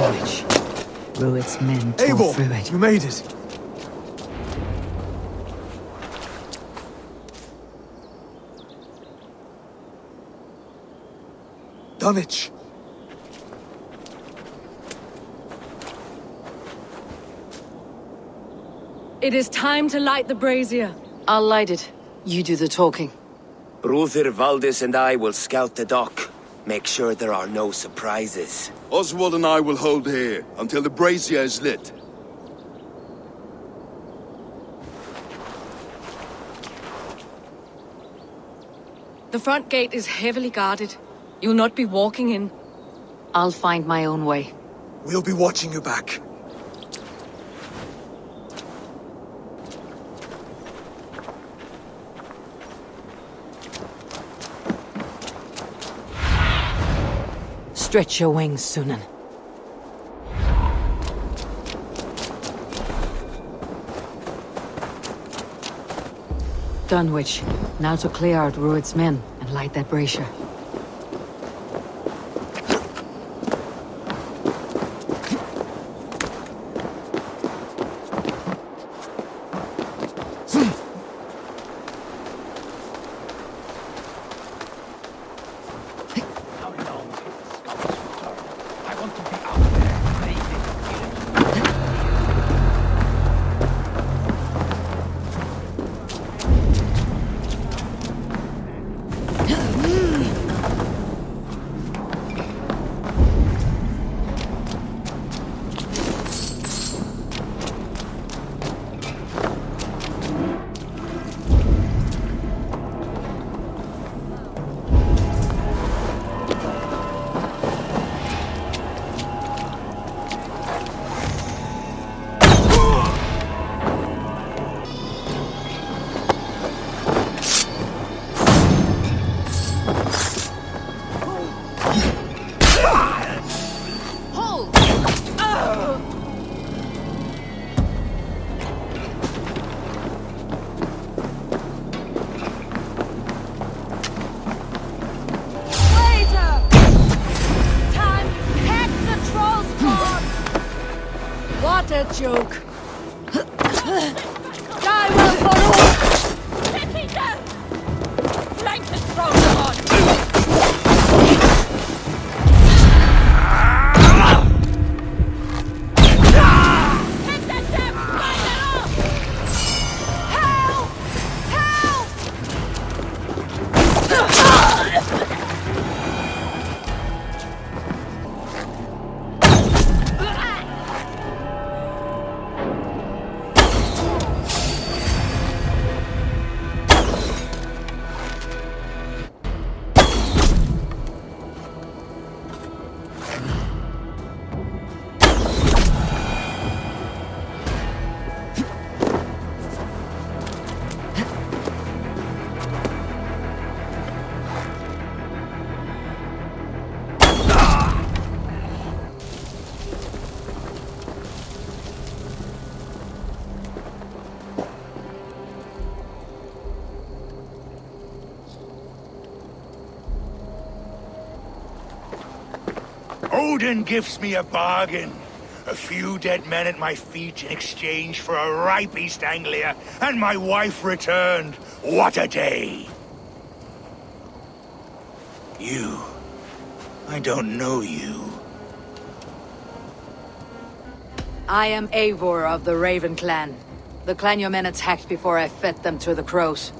Dunwich. Rued's men tore Eivor, through it. you made it. Dunwich. It is time to light the brazier. I'll light it. You do the talking. Brother Valdis and I will scout the dock. Make sure there are no surprises. Oswald and I will hold here until the brazier is lit. The front gate is heavily guarded. You'll not be walking in. I'll find my own way. We'll be watching you back. Stretch your wings, Sunan. Dunwich, now to clear out Rued's men and light that brazier. What a joke! Die well for all! Let me go! Flank the stronghold! Hit that damn spider off! Help! Odin gives me a bargain. A few dead men at my feet in exchange for a ripe East Anglia, and my wife returned. What a day! You. I don't know you. I am Eivor of the Raven clan. The clan your men attacked before I fed them to the crows.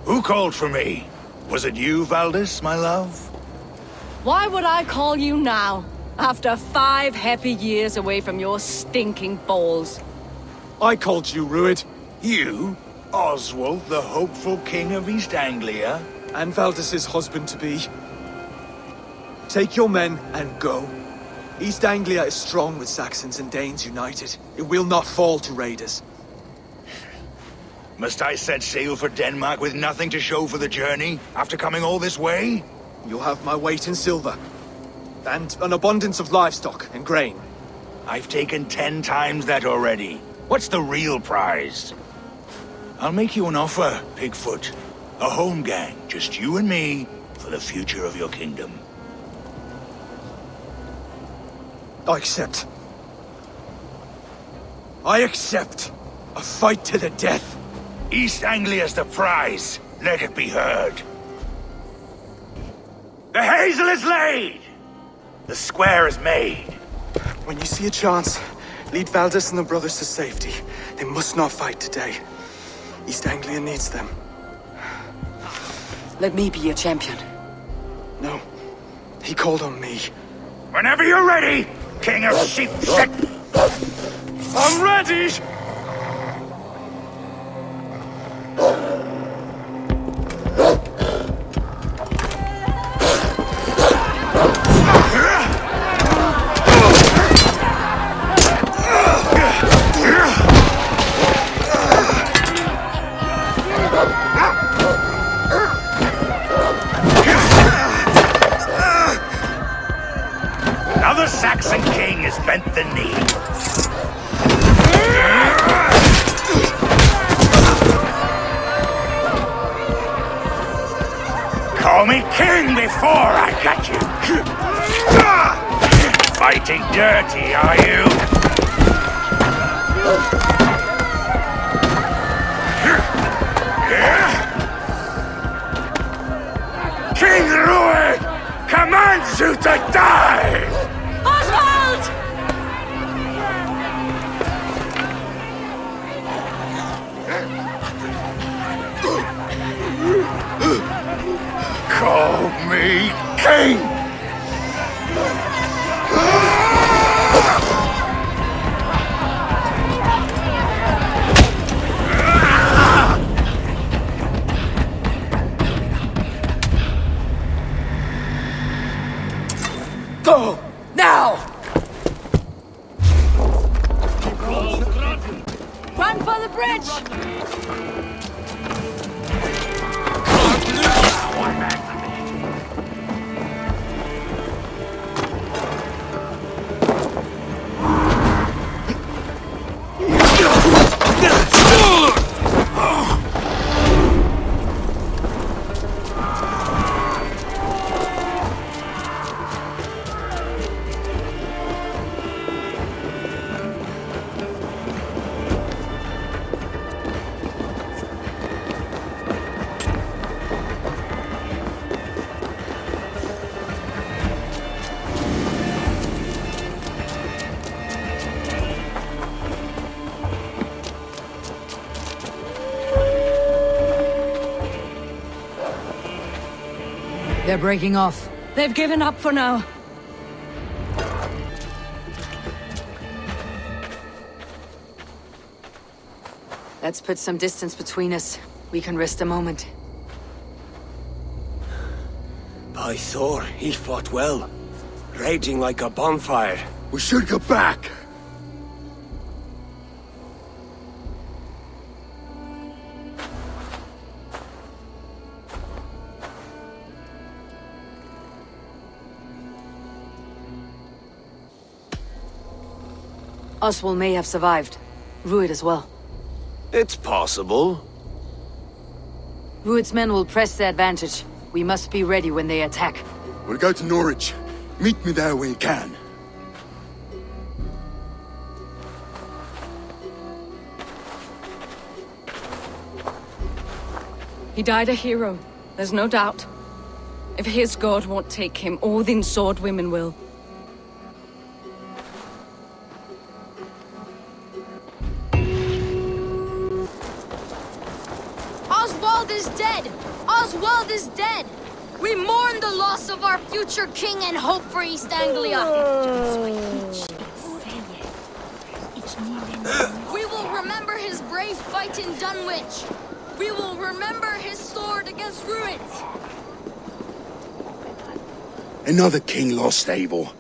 Who called for me? Was it you, Valdis, my love? Why would I call you now, after 5 happy years away from your stinking balls? I called you, Rued. You? Oswald, the hopeful king of East Anglia? And Valdis's husband-to-be. Take your men and go. East Anglia is strong with Saxons and Danes united. It will not fall to raiders. Must I set sail for Denmark with nothing to show for the journey, after coming all this way? You'll have my weight in silver. And an abundance of livestock and grain. I've taken 10 times that already. What's the real prize? I'll make you an offer, Pigfoot. A home gang, just you and me, for the future of your kingdom. I accept. I accept. A fight to the death. East Anglia's the prize. Let it be heard. The hazel is laid! The square is made. When you see a chance, lead Valdis and the brothers to safety. They must not fight today. East Anglia needs them. Let me be your champion. No. He called on me. Whenever you're ready, King of Sheep Shit! I'm ready! Now the Saxon king has bent the knee. Call me king before I got you. Fighting dirty, are you? King Rued commands you to die! Oswald! Call me king! Go! Now! Run for the bridge! They're breaking off. They've given up for now. Let's put some distance between us. We can rest a moment. By Thor, he fought well. Raging like a bonfire. We should go back. Oswald may have survived. Rued as well. It's possible. Rued's men will press the advantage. We must be ready when they attack. We'll go to Norwich. Meet me there when you can. He died a hero, there's no doubt. If his god won't take him, Odin's sword women will. Oswald is dead! Oswald is dead! We mourn the loss of our future king and hope for East Anglia. We will remember his brave fight in Dunwich. We will remember his sword against Ruins. Another king lost, Eivor.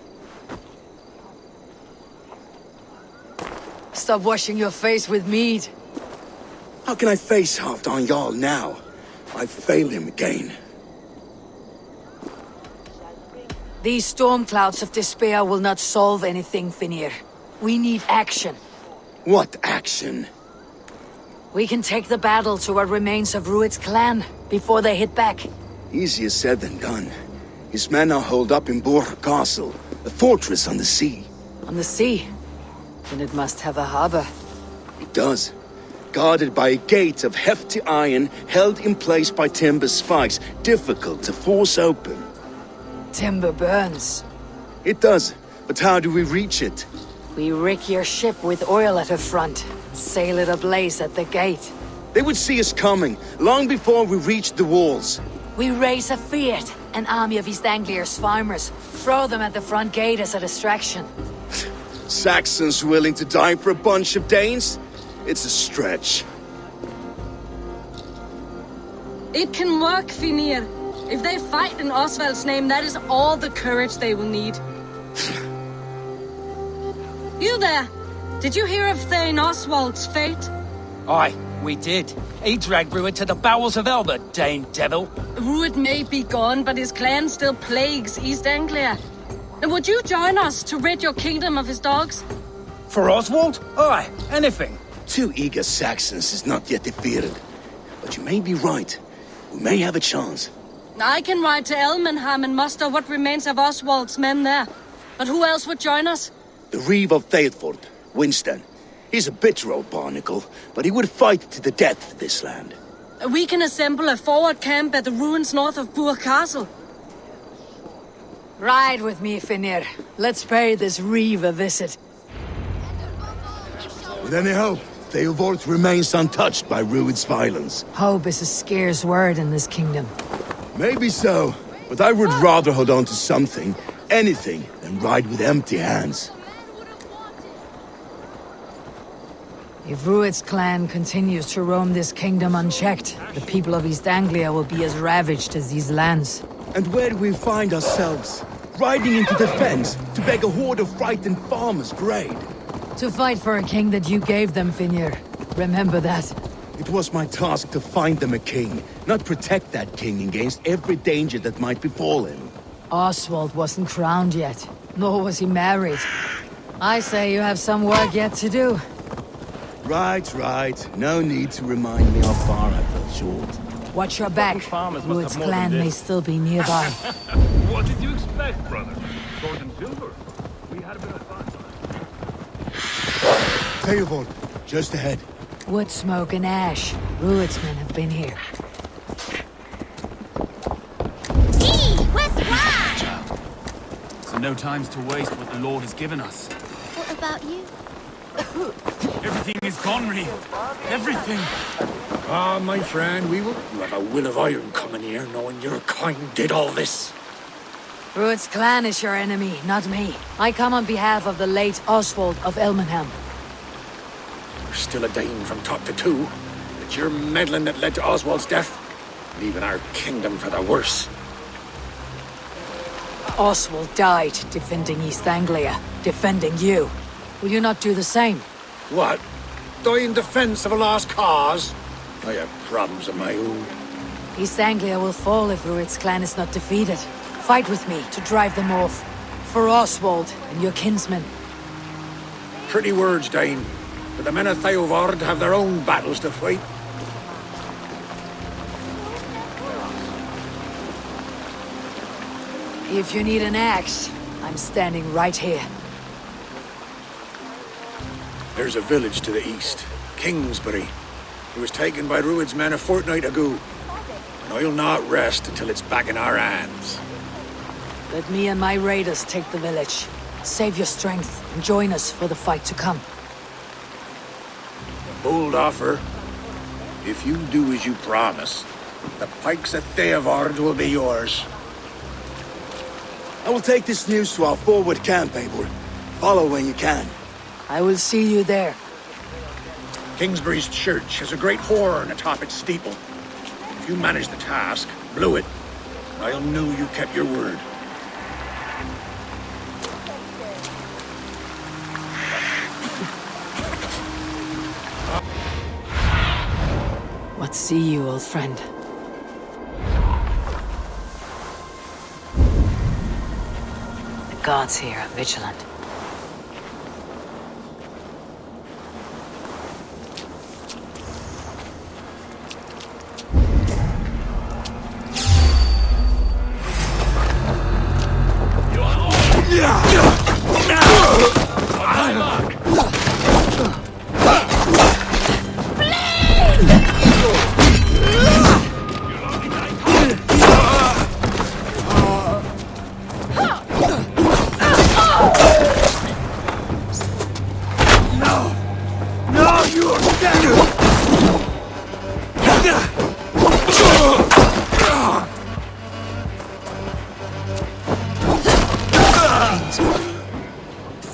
Stop washing your face with mead. How can I face Halfdan Jarl now? I've failed him again. These storm clouds of despair will not solve anything, Finir. We need action. What action? We can take the battle to what remains of Rued's clan before they hit back. Easier said than done. His men are holed up in Borg Castle, a fortress on the sea. On the sea. Then it must have a harbor. It does. Guarded by a gate of hefty iron, held in place by timber spikes, difficult to force open. Timber burns. It does, but how do we reach it? We rig your ship with oil at her front, sail it ablaze at the gate. They would see us coming, long before we reach the walls. We raise a fiat, an army of East Anglia's farmers, throw them at the front gate as a distraction. Saxons willing to die for a bunch of Danes? It's a stretch. It can work, Finir. If they fight in Oswald's name, that is all the courage they will need. You there! Did you hear of Thane Oswald's fate? Aye, we did. He dragged Ruud to the bowels of Elba, Dane devil. Ruud may be gone, but his clan still plagues East Anglia. Would you join us to rid your kingdom of his dogs? For Oswald? Aye, anything. 2 eager Saxons is not yet defeated. But you may be right. We may have a chance. I can ride to Elmenham and muster what remains of Oswald's men there. But who else would join us? The Reeve of Thetford, Winston. He's a bitter old barnacle, but he would fight to the death for this land. We can assemble a forward camp at the ruins north of Bur Castle. Ride with me, Finir. Let's pay this Reeve a visit. With any hope, Eivor remains untouched by Ruud's violence. Hope is a scarce word in this kingdom. Maybe so, but I would rather hold on to something, anything, than ride with empty hands. If Ruud's clan continues to roam this kingdom unchecked, the people of East Anglia will be as ravaged as these lands. And where do we find ourselves? Riding into defense to beg a horde of frightened farmers for aid. To fight for a king that you gave them, Finir. Remember that. It was my task to find them a king, not protect that king against every danger that might befall him. Oswald wasn't crowned yet, nor was he married. I say you have some work yet to do. Right. No need to remind me how far I fell short. Watch your back. Ruud's clan may still be nearby. What did you expect, brother? Gold and silver? We had a bit of fun. Eivor, just ahead. Wood smoke and ash. Ruud's men have been here. So no time's to waste what the Lord has given us. What about you? Everything is gone, Reeve. Everything. Ah, my friend, you have a will of iron coming here, knowing your kind did all this. Ruud's clan is your enemy, not me. I come on behalf of the late Oswald of Elmenham. You're still a Dane from top to toe. It's your meddling that led to Oswald's death, leaving our kingdom for the worse. Oswald died defending East Anglia, defending you. Will you not do the same? What? Die in defense of a lost cause? I have problems of my own. East Anglia will fall if Ruud's clan is not defeated. Fight with me to drive them off. For Oswald and your kinsmen. Pretty words, Dane. But the men of Eivor have their own battles to fight. If you need an axe, I'm standing right here. There's a village to the east, Kingsbury. It was taken by Ruud's men a fortnight ago. And I'll not rest until it's back in our hands. Let me and my raiders take the village. Save your strength and join us for the fight to come. A bold offer. If you do as you promise, the pikes at Eivor will be yours. I will take this news to our forward camp, Eivor. Follow when you can. I will see you there. Kingsbury's church has a great horn atop its steeple. If you manage the task, blow it, I'll know you kept your word. What see you, old friend? The gods here are vigilant.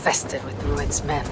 infested with Rued's men.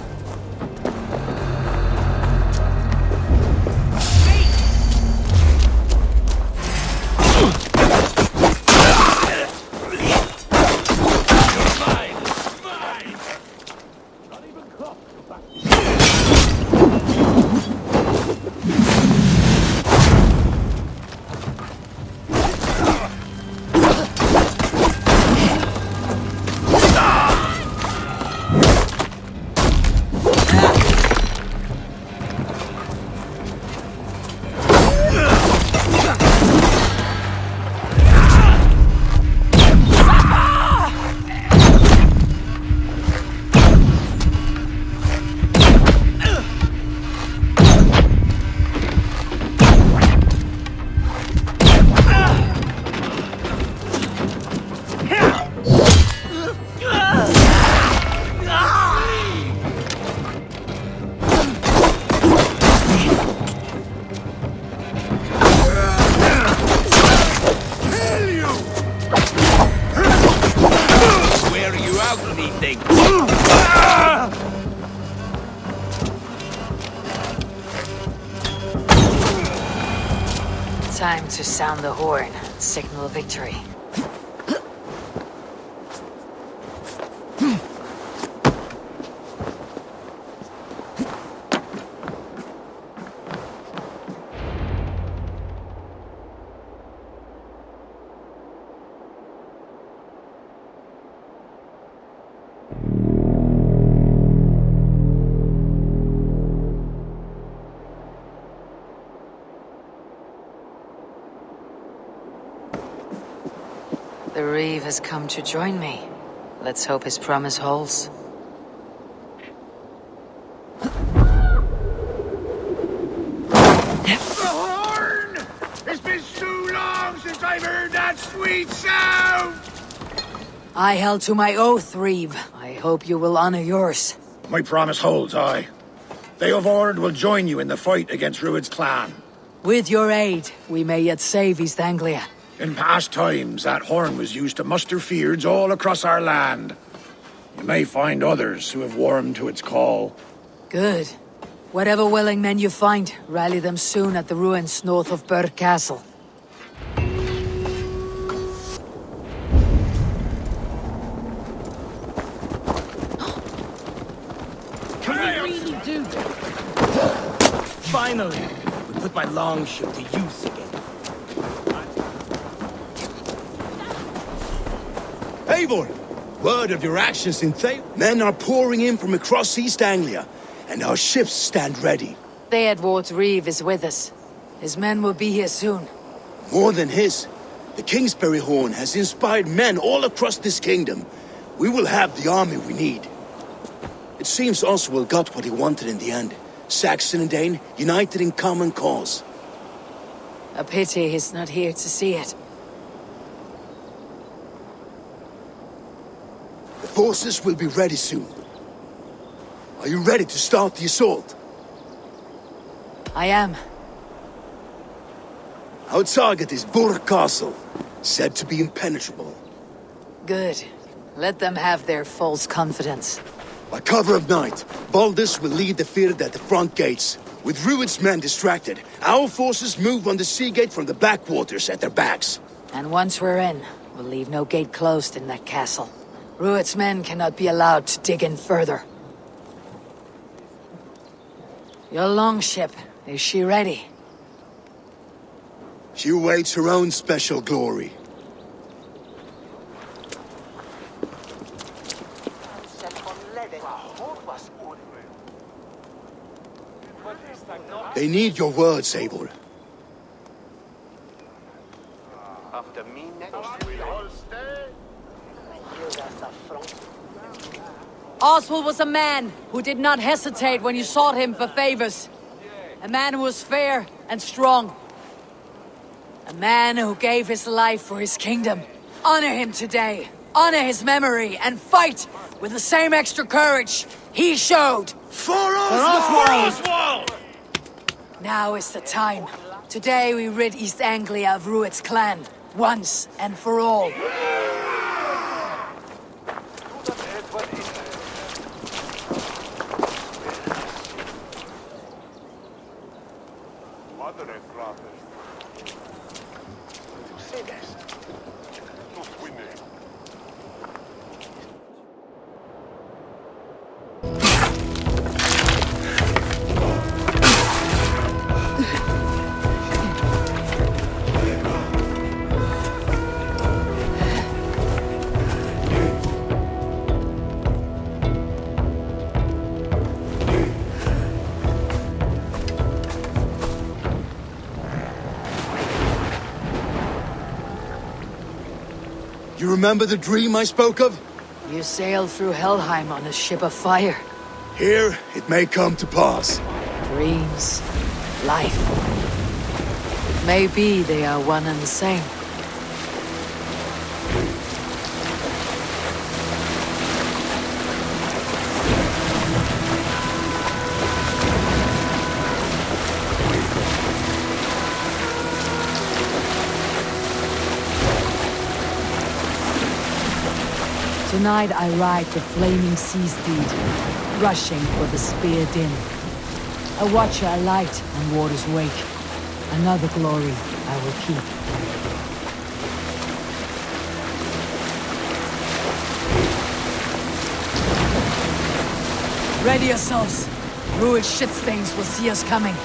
Time to sound the horn, signal victory. The Reeve has come to join me. Let's hope his promise holds. The horn! It's been so long since I've heard that sweet sound! I held to my oath, Reeve. I hope you will honor yours. My promise holds, aye. Eivor will join you in the fight against Rued's clan. With your aid, we may yet save East Anglia. In past times, that horn was used to muster fyrds all across our land. You may find others who have warmed to its call. Good. Whatever willing men you find, rally them soon at the ruins north of Burg Castle. Can we really do this? Finally, we put my longship to use again. Eivor! Word of your actions in Thay? Men are pouring in from across East Anglia, and our ships stand ready. Eivor Reeve is with us. His men will be here soon. More than his. The Kingsbury Horn has inspired men all across this kingdom. We will have the army we need. It seems Oswald got what he wanted in the end. Saxon and Dane united in common cause. A pity he's not here to see it. The forces will be ready soon. Are you ready to start the assault? I am. Our target is Burg Castle, said to be impenetrable. Good. Let them have their false confidence. By cover of night, Baldus will lead the field at the front gates. With Rued's men distracted, our forces move on the sea gate from the backwaters at their backs. And once we're in, we'll leave no gate closed in that castle. Rued's men cannot be allowed to dig in further. Your longship, is she ready? She awaits her own special glory. They need your words, Eivor. After me next. Oswald was a man who did not hesitate when you sought him for favors. A man who was fair and strong. A man who gave his life for his kingdom. Honor him today. Honor his memory and fight with the same extra courage he showed. For Oswald! Now is the time. Today we rid East Anglia of Rued's clan, once and for all. remember the dream I spoke of? You sailed through Helheim on a ship of fire. Here, it may come to pass. Dreams, life. It may be they are one and the same. Tonight I ride the flaming sea steed, rushing for the spear din. A watcher alight on water's wake. Another glory I will keep. Ready yourselves. Druid shitstains will see us coming.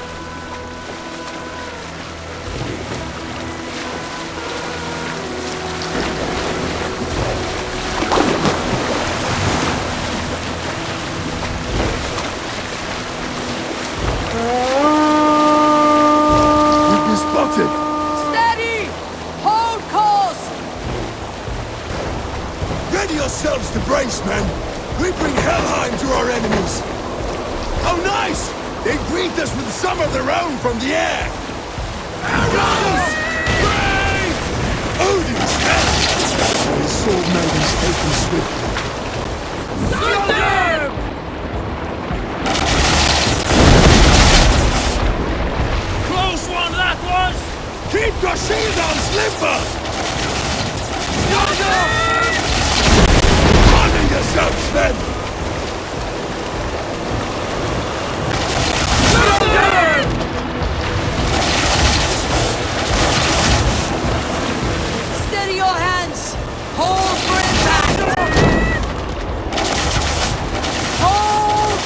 Steady! Hold course! Ready yourselves to brace, men! We bring Helheim to our enemies! How nice! They greet us with some of their own from the air! Arrows! Brave! Odin's head! His sword maidens taken swiftly. Thunder! Close one that was! Keep your shield on, Slipper! Honor yourselves, men! Steady your hands! Hold for impact! Hold!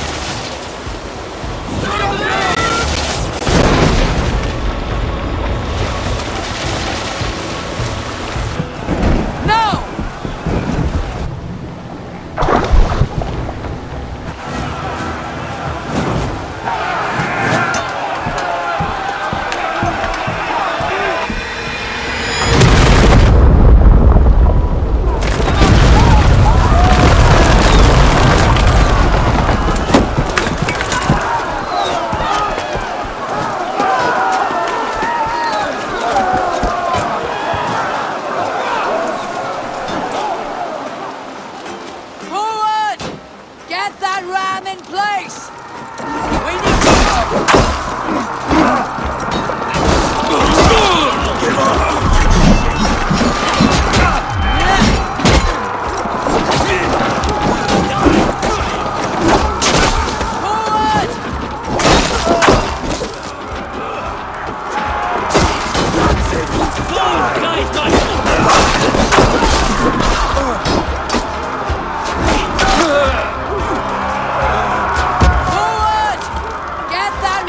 No! Forward! Get that ram in place! We need to... Forward! Forward! Get that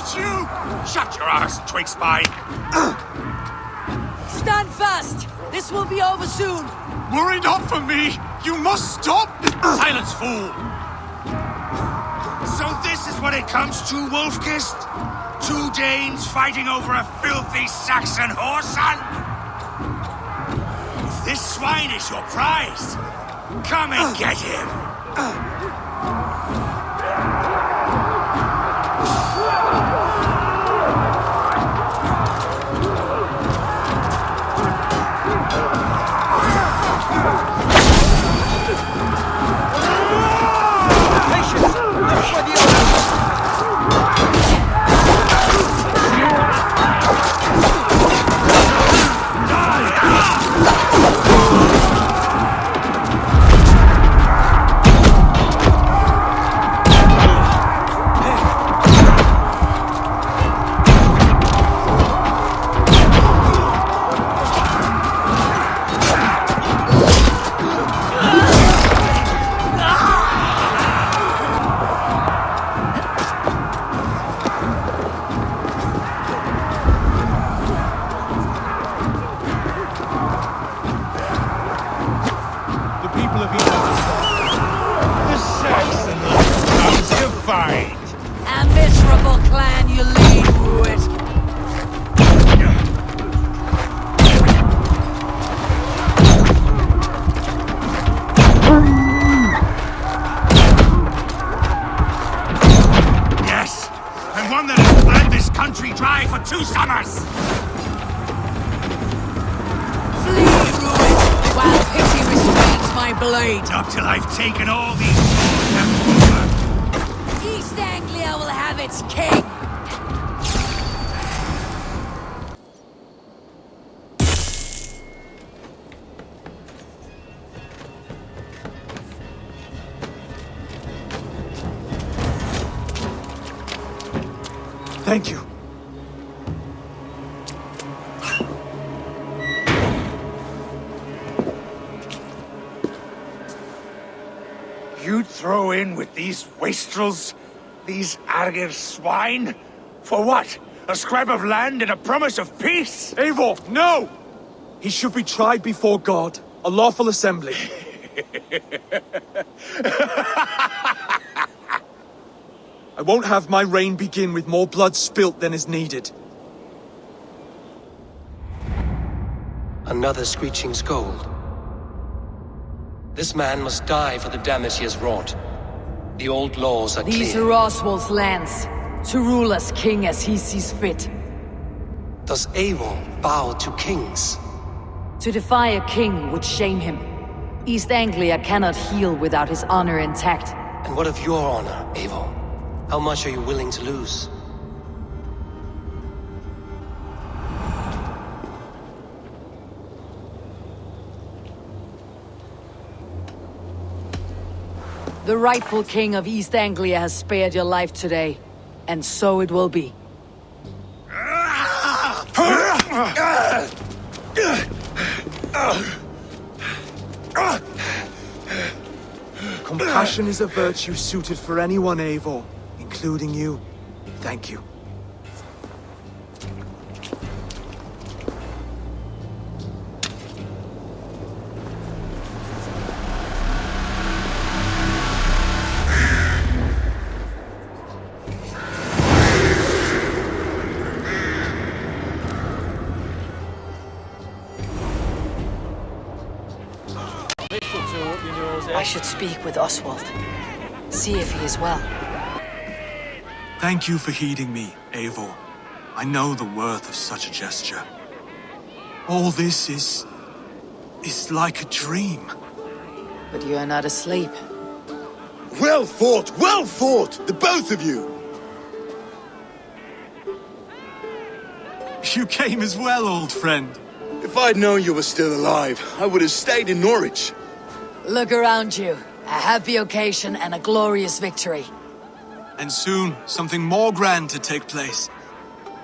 hate you! Shut your arse, twig spine! Stand fast! This will be over soon! Worry not for me! You must stop! Silence, fool! So this is what it comes to, Wolfkist? 2 Danes fighting over a filthy Saxon whoreson? If this swine is your prize, come and get him! A miserable clan you lead, Rued. Yes, and one that has bled this country dry for 2 summers! Flee, Rued, while pity restrains my blade. Not till I've taken all these swords and over. East Anglia will have its king! Thank you. You'd throw in with these wastrels? These Argir swine? For what? A scrap of land and a promise of peace? Eivor, no! He should be tried before God, a lawful assembly. I won't have my reign begin with more blood spilt than is needed. Another screeching scold. This man must die for the damage he has wrought. The old laws are clear. These are Oswald's lands, to rule as king as he sees fit. Does Eivor bow to kings? To defy a king would shame him. East Anglia cannot heal without his honor intact. And what of your honor, Eivor? How much are you willing to lose? The rightful king of East Anglia has spared your life today, and so it will be. Compassion is a virtue suited for anyone, Eivor, including you. Thank you. I should speak with Oswald. See if he is well. Thank you for heeding me, Eivor. I know the worth of such a gesture. All this is like a dream. But you are not asleep. Well fought, the both of you! You came as well, old friend. If I'd known you were still alive, I would have stayed in Norwich. Look around you. A happy occasion and a glorious victory. And soon, something more grand to take place.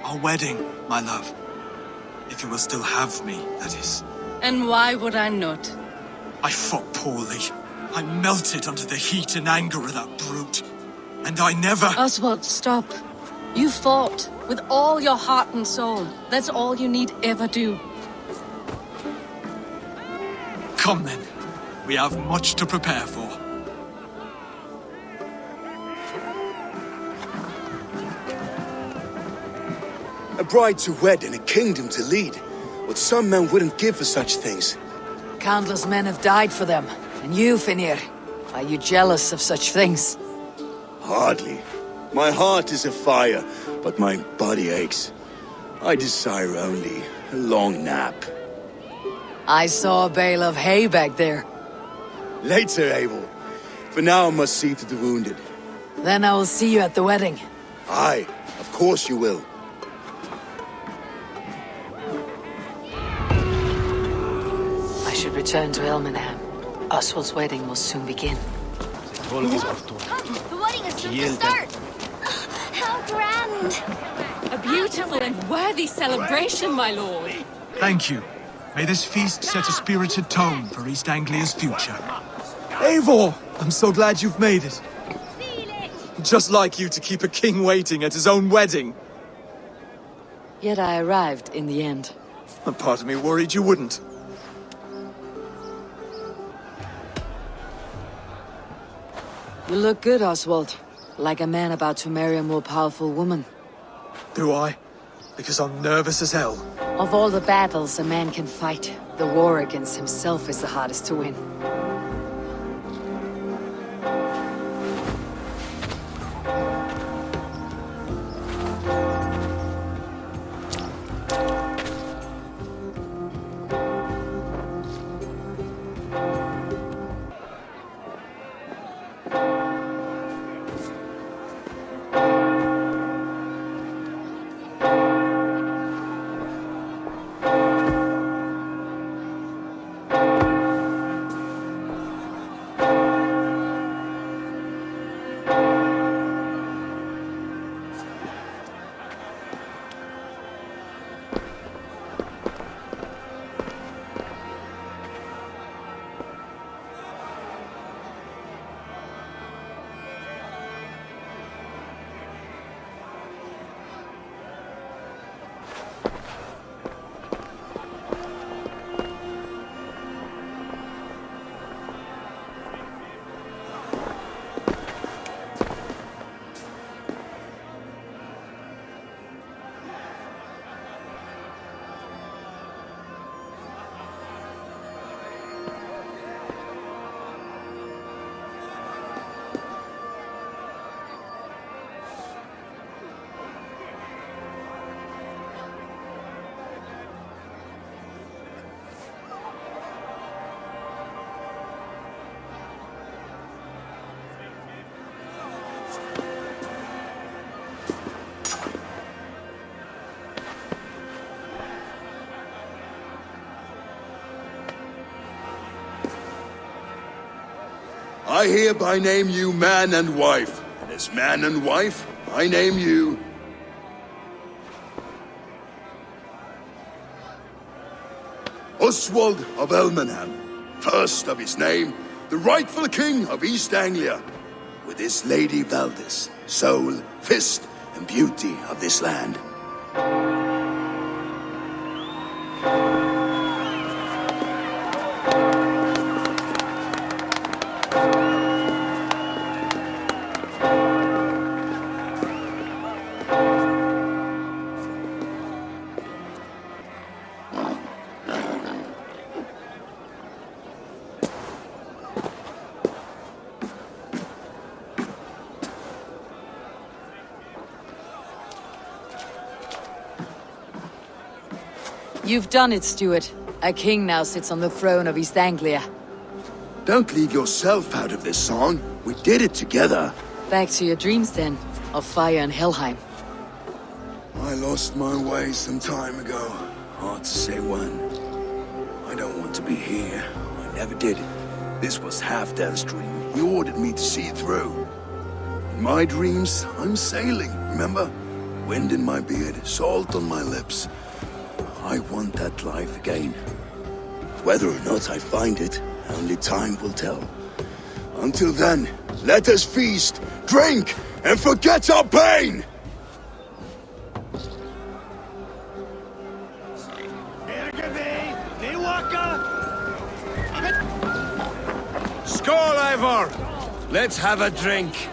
Our wedding, my love. If you will still have me, that is. And why would I not? I fought poorly. I melted under the heat and anger of that brute. And I never... Oswald, stop. You fought with all your heart and soul. That's all you need ever do. Come then. We have much to prepare for. A bride to wed and a kingdom to lead. What some men wouldn't give for such things. Countless men have died for them. And you, Finir, are you jealous of such things? Hardly. My heart is afire, but my body aches. I desire only a long nap. I saw a bale of hay back there. Later, Eivor. For now, I must see to the wounded. Then I will see you at the wedding. Aye, of course you will. I should return to Elmenham. Oswald's wedding will soon begin. Come, the wedding is soon to start. How grand! A beautiful and worthy celebration, my lord. Thank you. May this feast set a spirited tone for East Anglia's future. Eivor! I'm so glad you've made it. Just like you to keep a king waiting at his own wedding. Yet I arrived in the end. A part of me worried you wouldn't. You look good, Oswald. Like a man about to marry a more powerful woman. Do I? Because I'm nervous as hell. Of all the battles a man can fight, the war against himself is the hardest to win. I hereby name you man and wife, and as man and wife, I name you... Oswald of Elmenham, first of his name, the rightful king of East Anglia, with his lady Valdis, soul, fist, and beauty of this land. You've done it, Stuart. A king now sits on the throne of East Anglia. Don't leave yourself out of this song. We did it together. Back to your dreams then, of fire and Helheim. I lost my way some time ago. Hard to say when. I don't want to be here. I never did. This was Halfdan's dream. He ordered me to see it through. In my dreams, I'm sailing, remember? Wind in my beard, salt on my lips. I want that life again. Whether or not I find it, only time will tell. Until then, let us feast, drink, and forget our pain! Skål, Eivor! Let's have a drink.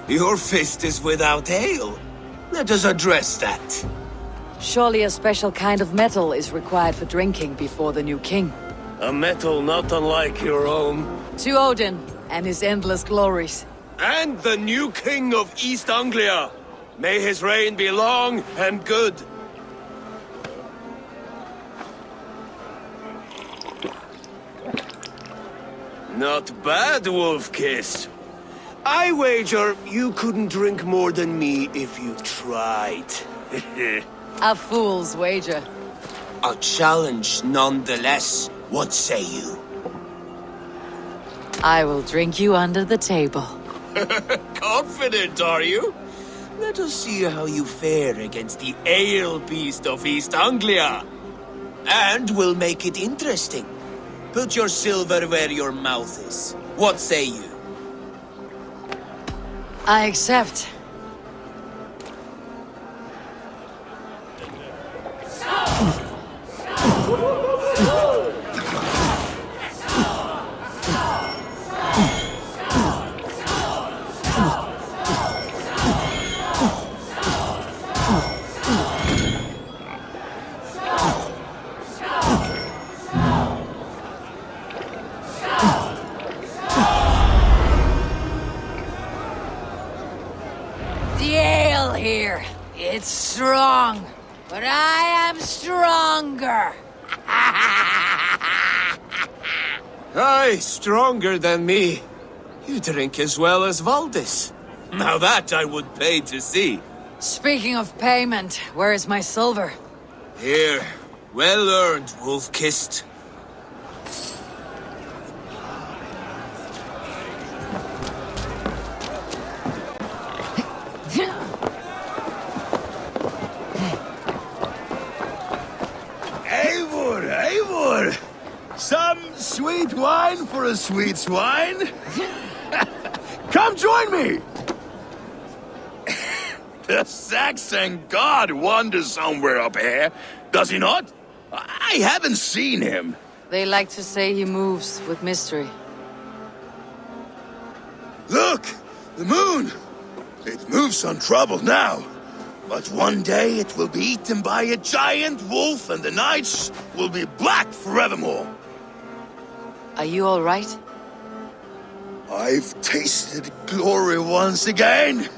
Your fist is without ale. Let us address that. Surely a special kind of metal is required for drinking before the new king. A metal not unlike your own. To Odin and his endless glories. And the new king of East Anglia. May his reign be long and good. Not bad, Wolf-Kiss. I wager you couldn't drink more than me if you tried. A fool's wager. A challenge nonetheless. What say you? I will drink you under the table. Confident, are you? Let us see how you fare against the ale beast of East Anglia. And we'll make it interesting. Put your silver where your mouth is. What say you? I accept. Here. It's strong, but I am stronger. Aye, stronger than me. You drink as well as Valdis. Now that I would pay to see. Speaking of payment, where is my silver? Here. Well earned, Wolf-Kissed. Eivor! Some sweet wine for a sweet swine? Come join me! The Saxon god wanders somewhere up here, does he not? I haven't seen him. They like to say he moves with mystery. Look! The moon! It moves untroubled now. But one day it will be eaten by a giant wolf and the nights will be black forevermore. Are you all right? I've tasted glory once again.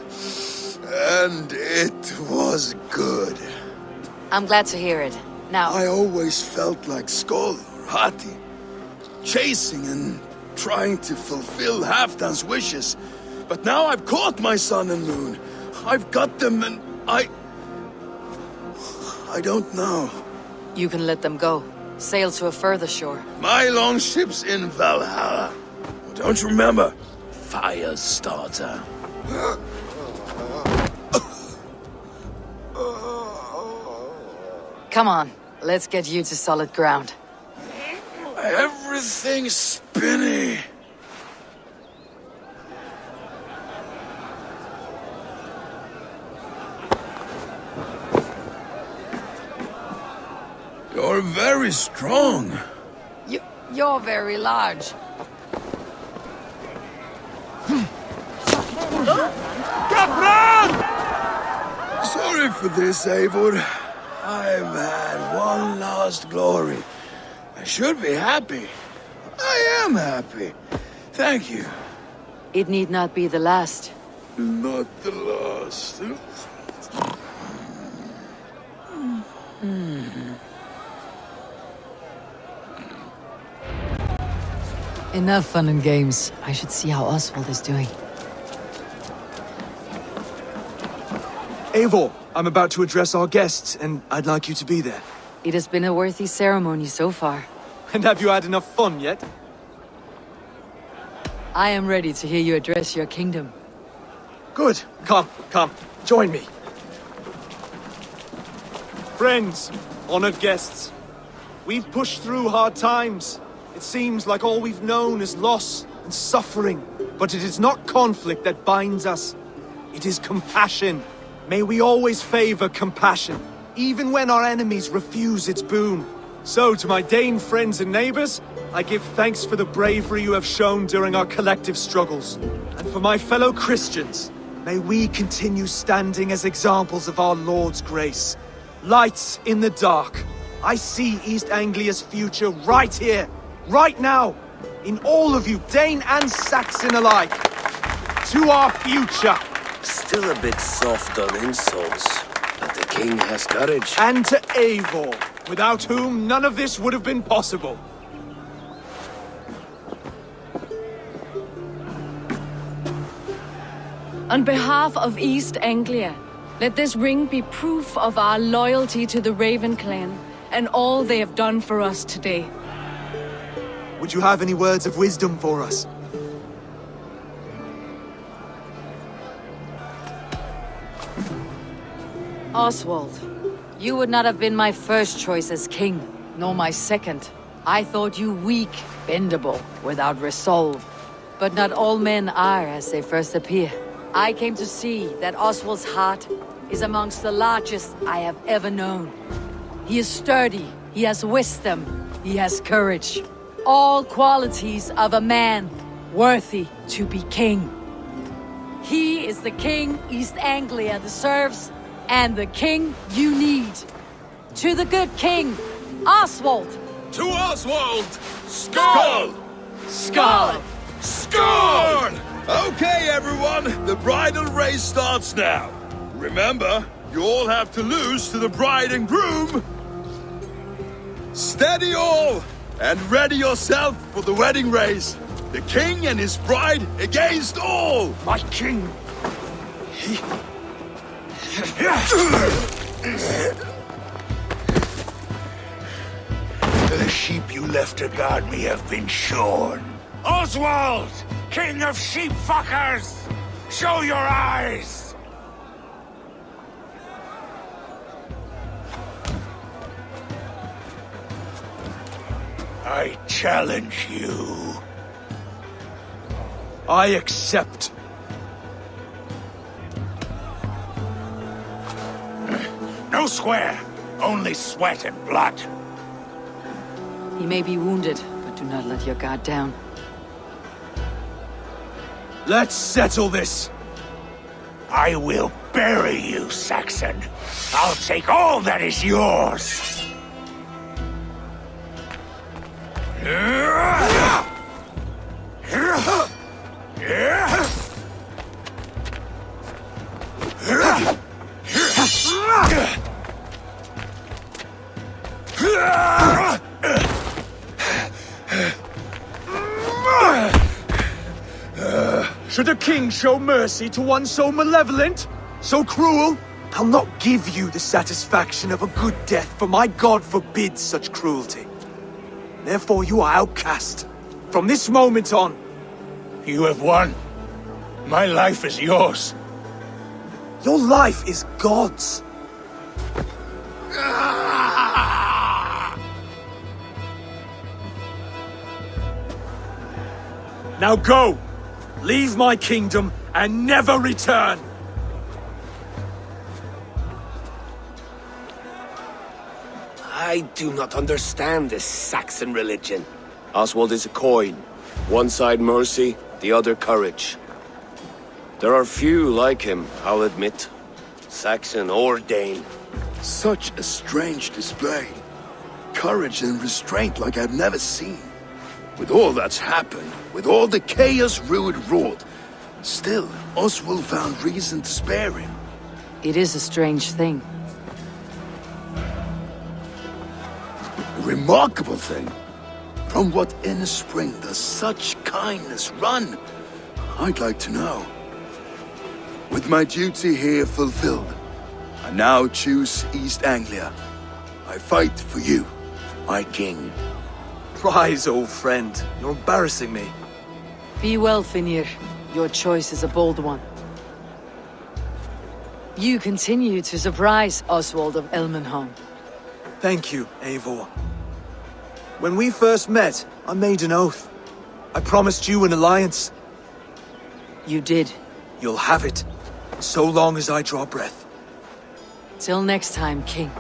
And it was good. I'm glad to hear it. Now... I always felt like Skoll or Hati. Chasing and trying to fulfill Halfdan's wishes. But now I've caught my sun and moon. I've got them and I don't know. You can let them go. Sail to a further shore. My longship's in Valhalla. Don't you remember? Firestarter. Come on, let's get you to solid ground. Everything's spinny. You're very strong. You're very large. Sorry for this, Eivor. I've had one last glory. I should be happy. I am happy. Thank you. It need not be the last. Not the last. Enough fun and games. I should see how Oswald is doing. Eivor, I'm about to address our guests, and I'd like you to be there. It has been a worthy ceremony so far. And have you had enough fun yet? I am ready to hear you address your kingdom. Good. Come, join me. Friends, honored guests, we've pushed through hard times. It seems like all we've known is loss and suffering. But it is not conflict that binds us. It is compassion. May we always favor compassion, even when our enemies refuse its boon. So, to my Dane friends and neighbors, I give thanks for the bravery you have shown during our collective struggles. And for my fellow Christians, may we continue standing as examples of our Lord's grace. Lights in the dark. I see East Anglia's future right here, right now, in all of you, Dane and Saxon alike. To our future. Still a bit soft on insults, but the king has courage. And to Eivor, without whom none of this would have been possible. On behalf of East Anglia, let this ring be proof of our loyalty to the Raven clan and all they have done for us today. Would you have any words of wisdom for us? Oswald, you would not have been my first choice as king, nor my second. I thought you weak, bendable, without resolve. But not all men are as they first appear. I came to see that Oswald's heart is amongst the largest I have ever known. He is sturdy, he has wisdom, he has courage. All qualities of a man worthy to be king. He is the king East Anglia deserves, and the king you need. To the good king, Oswald! To Oswald! Skull! Skull! Skull! Okay, everyone, the bridal race starts now. Remember, you all have to lose to the bride and groom. Steady all, and ready yourself for the wedding race. The king and his bride against all. My king! The sheep you left to guard me have been shorn. Oswald! King of sheep fuckers! Show your eyes! I challenge you. I accept. No square, only sweat and blood. He may be wounded, but do not let your guard down. Let's settle this. I will bury you, Saxon. I'll take all that is yours. Should a king show mercy to one so malevolent, so cruel? I'll not give you the satisfaction of a good death, for my God forbids such cruelty. Therefore you are outcast. From this moment on. You have won. My life is yours. Your life is God's. Now go! Leave my kingdom and never return! I do not understand this Saxon religion. Oswald is a coin. One side mercy, the other courage. There are few like him, I'll admit. Saxon or Dane. Such a strange display. Courage and restraint like I've never seen. With all that's happened, with all the chaos Ruud wrought, still, Oswald found reason to spare him. It is a strange thing. A remarkable thing. From what inner spring does such kindness run? I'd like to know. With my duty here fulfilled, I now choose East Anglia. I fight for you, my king. Rise, old friend. You're embarrassing me. Be well, Finir. Your choice is a bold one. You continue to surprise Oswald of Elmenholm. Thank you, Eivor. When we first met, I made an oath. I promised you an alliance. You did. You'll have it, so long as I draw breath. Till next time, King.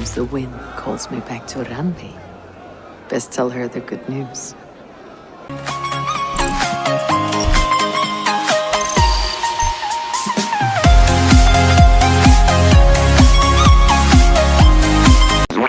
Sometimes the wind calls me back to Ranvi. Best tell her the good news.